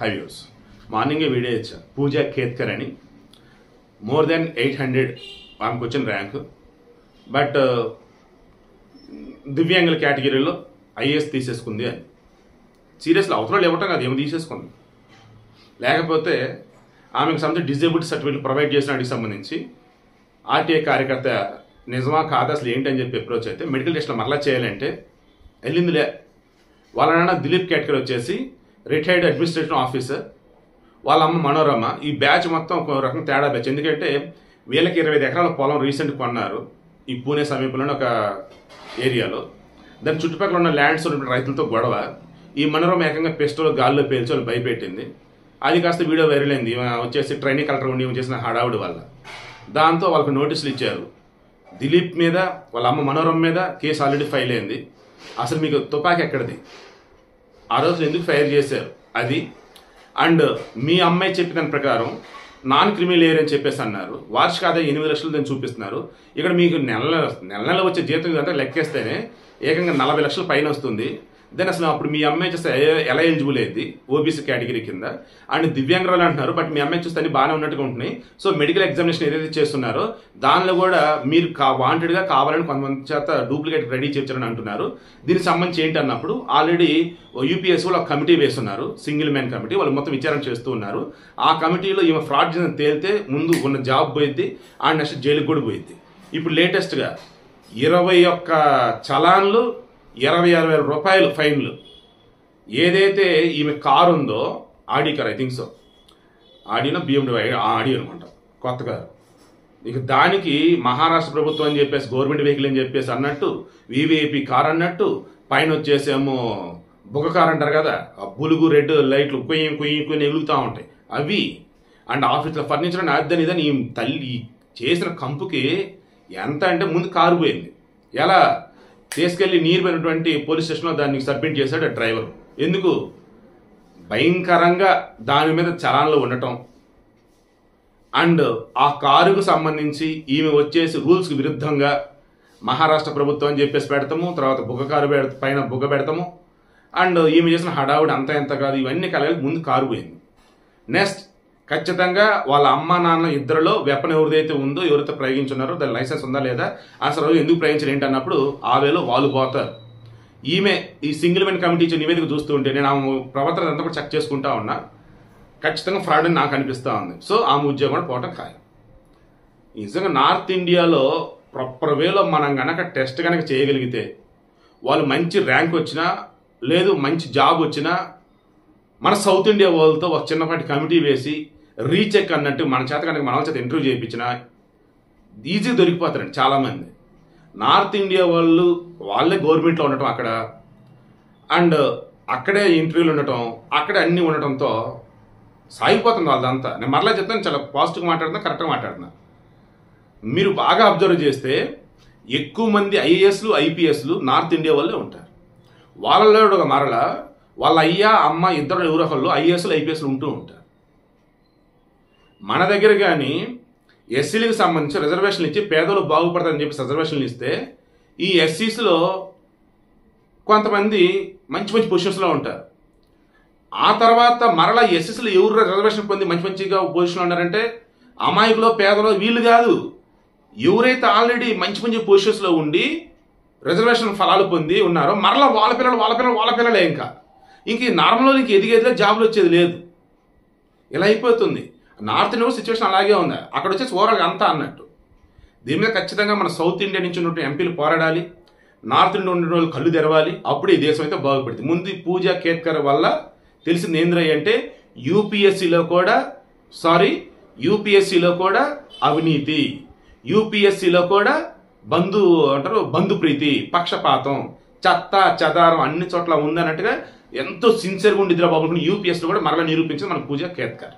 High views morning video ఇచ్చా పూజా కేత్కర్ అని more than 800 ఆమెకు వచ్చిన ర్యాంక్. బట్ దివ్యాంగుల కేటగిరీలో ఐఏఎస్ తీసేసుకుంది అని. సీరియస్లీ అవసరాలు ఇవ్వటం కాదు, ఏమి తీసేసుకుంది. లేకపోతే ఆమెకు సంబంధించి డిజేబుల్డ్ సర్టిఫికేట్ ప్రొవైడ్ చేసిన వాటికి సంబంధించి ఆర్టీఐ కార్యకర్త నిజమా కాదా అసలు ఏంటని చెప్పి అప్రోచ్ అయితే మెడికల్ టెస్ట్లో మరలా చేయాలంటే వెళ్ళిందిలే. వాళ్ళ నాన్న దిలీప్ కేట్కర్ వచ్చేసి రిటైర్డ్ అడ్మినిస్ట్రేటివ్ ఆఫీసర్, వాళ్ళ అమ్మ మనోరమ. ఈ బ్యాచ్ మొత్తం ఒక రకం తేడా బ్యాచ్. ఎందుకంటే వీళ్ళకి 25 ఎకరాల పొలం రీసెంట్ కొన్నారు ఈ పూణే సమీపంలోని ఒక ఏరియాలో. దాని చుట్టుపక్కల ఉన్న ల్యాండ్స్ ఉన్న రైతులతో గొడవ. ఈ మనోరమ ఏకంగా పిస్టల్ గాల్లో పేల్చి వాళ్ళు భయపెట్టింది. అది కాస్త వీడియో వైరల్ అయింది. వచ్చేసి ట్రైనింగ్ కలెక్టర్ ఉండి చేసిన హడావుడి వల్ల. దాంతో వాళ్ళకు నోటీసులు ఇచ్చారు. దిలీప్ మీద వాళ్ళ అమ్మ మనోరమ మీద కేసు ఆల్రెడీ ఫైల్ అయింది. అసలు మీకు తుపాకీ ఎక్కడిది, ఆ రోజు ఎందుకు ఫైర్ చేశారు అది. అండ్ మీ అమ్మాయి చెప్పిన దాని ప్రకారం నాన్ క్రిమినల్ ఏరియా అని చెప్పేసి అన్నారు. వార్షిక ఆదాయం 8 లక్షలు దాన్ని చూపిస్తున్నారు. ఇక్కడ మీకు నెల వచ్చే జీతం ఇదంతా లెక్కేస్తేనే ఏకంగా 40 లక్షల పైన వస్తుంది. దెన్ అసలు అప్పుడు మీ అమ్మాయి చూస్తే ఎలా ఎలిజిబుల్ అయింది ఓబీసీ కేటగిరీ కింద. అండ్ దివ్యాంగురాలు అంటున్నారు, బట్ మీ అమ్మాయి చూస్తే అన్ని బాగానే ఉన్నట్టుగా ఉంటున్నాయి. సో మెడికల్ ఎగ్జామినేషన్ ఏదైతే చేస్తున్నారో దానిలో కూడా మీరు వాంటెడ్గా కావాలని కొంతమంది చేత డూప్లికేట్ రెడీ చేయించారని అంటున్నారు. దీనికి సంబంధించి ఏంటి అన్నప్పుడు ఆల్రెడీ యూపీఎస్సీ వాళ్ళు ఒక కమిటీ వేస్తున్నారు, సింగిల్ మ్యాన్ కమిటీ. వాళ్ళు మొత్తం విచారణ చేస్తూ ఉన్నారు. ఆ కమిటీలో ఈమె ఫ్రాడ్ చేసిన తేలితే ముందు ఉన్న జాబ్ పోయిద్ది, అండ్ నెక్స్ట్ జైలుకి కూడా పోయిద్ది. ఇప్పుడు లేటెస్ట్గా 21 చలాన్లు, 26,000 రూపాయలు ఫైన్లు. ఏదైతే ఈమె కారు ఉందో Audi car, I think so Arduino BMW ఆడి అనుకుంట కొత్త కారు. ఇక దానికి మహారాష్ట్ర ప్రభుత్వం అని చెప్పేసి గవర్నమెంట్ వెహికల్ అని చెప్పేసి అన్నట్టు వివిఐపి కార్ అన్నట్టు పైన వచ్చేసేమో బుగ కార్ అంటారు కదా, ఆ బులుగు రెడ్ లైట్లు కొయ్యి కొయ్యి కొయ్యి ఎగులుతూ ఉంటాయి అవి. అండ్ ఆఫీస్లో ఫర్నిచర్ అని అద్దని ఇదని ఈ తల్లి చేసిన కంపుకి ఎంత అంటే ముందు కారు పోయింది. ఎలా తీసుకెళ్లి నీరు పోయినటువంటి పోలీస్ స్టేషన్లో దాన్ని సబ్మిట్ చేశాడు ఆ డ్రైవర్. ఎందుకు భయంకరంగా దాని మీద చలాన్లు ఉండటం. అండ్ ఆ కారుకు సంబంధించి ఈమె వచ్చేసి రూల్స్కి విరుద్ధంగా మహారాష్ట్ర ప్రభుత్వం అని చెప్పేసి పెడతాము, తర్వాత బుగ్గ కారు పైన బుగ్గ పెడతాము. అండ్ ఈమె చేసిన హడావుడి అంత ఎంత కాదు, ఇవన్నీ కలగాలి ముందు కారు పోయింది. నెక్స్ట్ ఖచ్చితంగా వాళ్ళ అమ్మ నాన్న ఇద్దరిలో వెపన్ ఎవరిదైతే ఉందో, ఎవరైతే ప్రయోగించున్నారో దాని లైసెన్స్ ఉందా లేదా, అసలు ఎందుకు ప్రయోగించారు ఏంటి అన్నప్పుడు ఆ వేలో వాళ్ళు పోతారు. ఈమె ఈ సింగిల్ మెన్ కమిటీ ఇచ్చే నివేదిక చూస్తూ ఉంటే నేను ఆమె ప్రవర్తన అంతా కూడా చెక్ చేసుకుంటా ఉన్నా. ఖచ్చితంగా ఫ్రాడ్ అని నాకు అనిపిస్తూ ఉంది. సో ఆమె ఉద్యోగం కూడా పోవటం ఖాయం. నిజంగా నార్త్ ఇండియాలో ప్రాపర్ వేలో మనం కనుక టెస్ట్ కనుక చేయగలిగితే వాళ్ళు మంచి ర్యాంక్ వచ్చినా లేదు మంచి జాబ్ వచ్చినా మన సౌత్ ఇండియా వాళ్ళతో ఒక చిన్నపాటి కమిటీ వేసి రీచెక్ అన్నట్టు మన చేత కనుక మన చేత ఇంటర్వ్యూ చేయించినా ఈజీగా దొరికిపోతారండి చాలామంది. నార్త్ ఇండియా వాళ్ళే గవర్నమెంట్లో ఉండటం అక్కడ, అండ్ అక్కడే ఇంటర్వ్యూలు ఉండటం, అక్కడే అన్నీ ఉండటంతో సాగిపోతుంది వాళ్ళదంతా. నేను మరలా చెప్తాను, చాలా పాజిటివ్గా మాట్లాడుతున్నా, కరెక్ట్గా మాట్లాడుతున్నా. మీరు బాగా అబ్జర్వ్ చేస్తే ఎక్కువ మంది ఐఏఎస్లు ఐపీఎస్లు నార్త్ ఇండియా వాళ్ళే ఉంటారు. వాళ్ళలో మరలా వాళ్ళ అయ్యా అమ్మ ఇద్దరు ఎవరొకళ్ళు ఐఏఎస్లు ఐపీఎస్లు ఉంటూ ఉంటారు. మన దగ్గర కానీ ఎస్సీలకు సంబంధించి రిజర్వేషన్లు ఇచ్చి పేదలు బాగుపడతారని చెప్పి రిజర్వేషన్లు ఇస్తే ఈ ఎస్సీస్లో కొంతమంది మంచి మంచి పొజిషన్స్లో ఉంటారు. ఆ తర్వాత మరలా ఎస్సీస్లో ఎవరు రిజర్వేషన్ పొంది మంచి మంచిగా పొజిషన్లో ఉన్నారంటే అమాయకులో పేదలో వీళ్ళు కాదు. ఎవరైతే ఆల్రెడీ మంచి మంచి పొజిషన్స్లో ఉండి రిజర్వేషన్ ఫలాలు పొంది ఉన్నారో మరలా వాళ్ళ పిల్లలే ఇంకా నార్మల్లో ఇంక ఎదిగేదిలో జాబులు వచ్చేది లేదు. ఇలా అయిపోతుంది. నార్త్ ఇండియా సిచ్యువేషన్ అలాగే ఉంది. అక్కడ వచ్చేసి ఓవరాల్గా అంతా అన్నట్టు. దీని మీద ఖచ్చితంగా మన సౌత్ ఇండియా నుంచి ఉన్న ఎంపీలు పోరాడాలి, నార్త్ ఇండియా ఉన్న వాళ్ళు కళ్ళు తెరవాలి. అప్పుడు ఈ దేశం అయితే బాగుపడుతుంది. ముందు పూజా కేత్కర్ వల్ల తెలిసింది ఏంద్రయ్య అంటే యూపీఎస్సీలో కూడా అవినీతి, యూపీఎస్సీలో కూడా బంధు ప్రీతి, పక్షపాతం, చెత్త చెదారం అన్ని చోట్ల ఉందన్నట్టుగా ఎంతో సిన్సియర్గా ఉండిద్దిరా బాబు యూపీఎస్లో కూడా మరలా నిరూపించింది మన పూజా కేత్కర్.